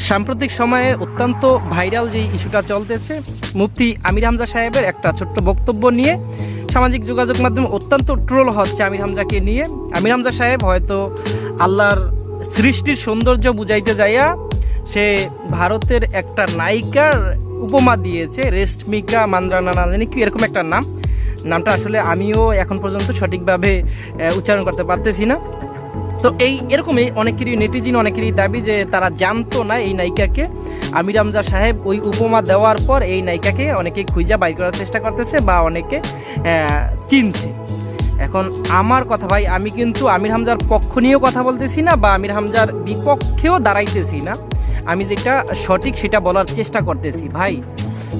সাম্প্রতিক সময়ে অত্যন্ত ভাইরাল যে ইস্যুটা চলতেছে, মুফতি আমির হামজা সাহেবের একটা ছোট্ট বক্তব্য নিয়ে সামাজিক যোগাযোগ মাধ্যমে অত্যন্ত ট্রোল হচ্ছে আমির হামজাকে নিয়ে। আমির হামজা সাহেব হয়তো আল্লাহর সৃষ্টির সৌন্দর্য বুঝাইতে যাইয়া সে ভারতের একটা নায়িকার উপমা দিয়েছে, রেশমিকা মান্দ্রানা না জানি কি এরকম একটা নামটা আসলে আমিও এখন পর্যন্ত সঠিকভাবে উচ্চারণ করতে পারতেছি না। তো এরকমই অনেকেরই নেটিজিন অনেকেরই দাবি যে তারা জানতো না এই নায়িকাকে। আমির হামজা সাহেব ওই উপমা দেওয়ার পর এই নায়িকাকে অনেকে খুঁজা বাইর করার চেষ্টা করতেছে বা অনেকে চিনছে। এখন আমার কথা ভাই, আমি কিন্তু আমির হামজার পক্ষ নিয়েও কথা বলতেছি না বা আমির হামজার বিপক্ষেও দাঁড়াইতেছি না, আমি যেটা সঠিক সেটা বলার চেষ্টা করতেছি। ভাই,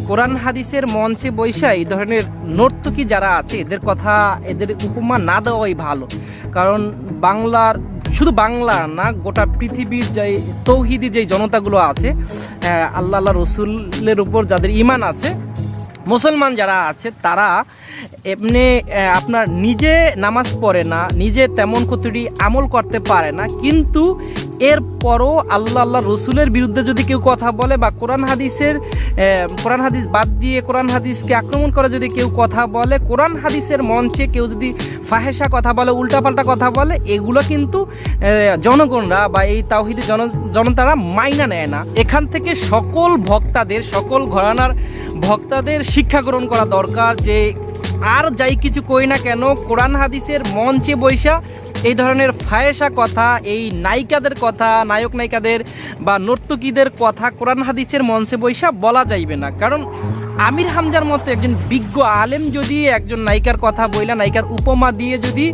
কোরআন হাদিসের মঞ্চে বৈশা এই ধরনের নর্তকী যারা আছে এদের উপমা না দেওয়াই ভালো। কারণ শুধু বাংলা না, গোটা পৃথিবীর যে তৌহিদি যে জনতাগুলো আছে, আল্লাহ রসুলের উপর যাদের ঈমান আছে, মুসলমান যারা আছে, তারা এমনি আপনার নিজে নামাজ পড়ে না, নিজে তেমন কতটি আমল করতে পারে না, কিন্তু এরপরও আল্লাহ রসুলের বিরুদ্ধে যদি কেউ কথা বলে বা কোরআন হাদিস বাদ দিয়ে কোরআন হাদিসকে আক্রমণ করে যদি কেউ কথা বলে, কোরআন হাদিসের মঞ্চে কেউ যদি ফাহেসা কথা বলে, উল্টাপাল্টা কথা বলে, এগুলো কিন্তু জনগণরা বা এই তাওহীদি জনতারা মাইনা নেয় না। এখান থেকে সকল ঘরানার ভক্তাদের শিক্ষা গ্রহণ করা দরকার যে আর যাই কিছু কই না কেন, কোরআন হাদিসের মঞ্চে বৈশা এই ধরনের ফাহেসা কথা, এই নায়িকাদের কথা, নায়ক নায়িকাদের বা নর্তকীদের কথা কোরআন হাদিসের মঞ্চে বৈশা বলা যাইবে না। কারণ আমির হামজার মতো একজন বিজ্ঞ আলেম যদি একজন নায়িকার কথা বইলা, নায়িকার উপমা দিয়ে যদি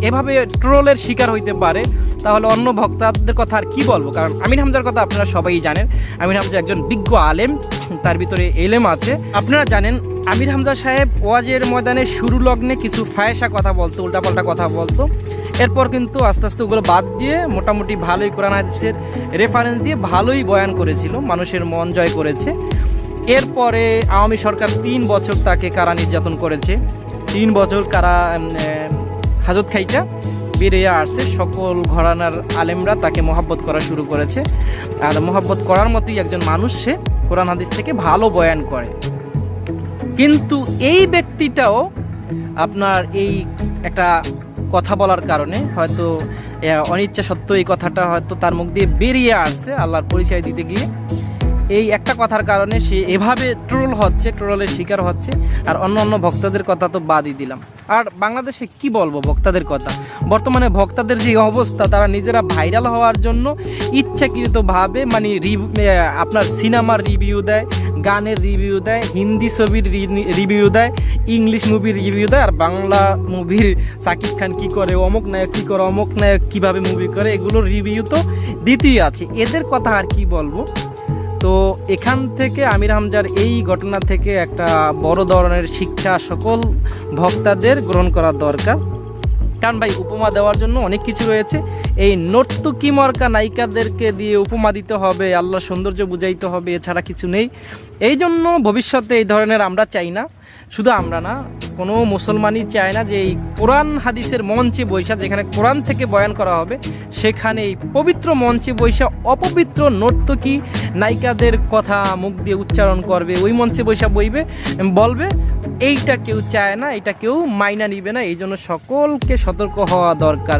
এভাবে ট্রোলের শিকার হইতে পারে, তাহলে অন্য ভক্তদের কথা আর কি বলবো। কারণ আমির হামজার কথা আপনারা সবাই জানেন, আমির হামজা একজন বিজ্ঞ আলেম, তার ভিতরে এলেম আছে। আপনারা জানেন আমির হামজা সাহেব ওয়াজের ময়দানে শুরু লগ্নে কিছু ফাহেসা কথা বলতো, উল্টাপাল্টা কথা বলতো, এরপর কিন্তু আস্তে আস্তে ওগুলো বাদ দিয়ে মোটামুটি ভালোই কোরআন হাদিসের রেফারেন্স দিয়ে ভালোই বয়ান করেছিল, মানুষের মন জয় করেছে। এরপরে আওয়ামী সরকার 3 বছর তাকে কারা নির্যাতন করেছে, 3 বছর কারা হাজত খাইটা বেরিয়ে আসছে। সকল ঘরানার আলেমরা তাকে মহব্বত করা শুরু করেছে, আর মহব্বত করার মতোই একজন মানুষ, সে কোরআন হাদিস থেকে ভালো বয়ান করে। কিন্তু এই ব্যক্তিটাও আপনার এই একটা কথা বলার কারণে হয়তো অনিচ্ছা সত্ত্বেও এই কথাটা হয়তো তার মুখ দিয়ে বেরিয়ে আসছে আল্লাহর পরিচয় দিতে গিয়ে। এই একটা কথার কারণে সে এভাবে ট্রোলের শিকার হচ্ছে। আর অন্য ভক্তদের কথা তো বাদই দিলাম। আর বাংলাদেশে কি বলবো ভক্তদের কথা, বর্তমানে ভক্তদের যে অবস্থা, তারা নিজেরা ভাইরাল হওয়ার জন্য ইচ্ছাকৃতভাবে মানে আপনার সিনেমার রিভিউ দেয়, গানের রিভিউ দেয়, হিন্দি ছবির রিভিউ দেয়, ইংলিশ মুভির রিভিউ দেয়, আর বাংলা মুভির সাকিব খান কী করে, অমুক নায়ক কী করে, অমুক নায়ক কীভাবে মুভি করে, এগুলোর রিভিউ তো দিতেই আছে। এদের কথা আর কি বলবো। তো এখান থেকে আমির হামজার এই ঘটনা থেকে একটা বড় ধরনের শিক্ষা সকল ভক্তদের গ্রহণ করা দরকার। কারণ ভাই, উপমা দেওয়ার জন্য অনেক কিছু রয়েছে। এই নর্তকী মর্কা নায়িকাদেরকে দিয়ে উপমা দিতে হবে, আল্লাহর সৌন্দর্য বুঝাইতে হবে, এছাড়া কিছু নেই। এই জন্য ভবিষ্যতে এই ধরনের আমরা চাই না, শুধু আমরা না, কোনো মুসলমানই চায় না যে এই কোরআন হাদিসের মঞ্চে বৈশা, যেখানে কোরআন থেকে বয়ান করা হবে, সেখানে এই পবিত্র মঞ্চে বৈশা অপবিত্র নর্তকী নায়িকাদের কথা মুখ দিয়ে উচ্চারণ করবে, ওই মঞ্চে বৈশা বলবে, এইটা কেউ চায় না, এটা কেউ মাইনা নিবে না। এই জন্য সকলকে সতর্ক হওয়া দরকার।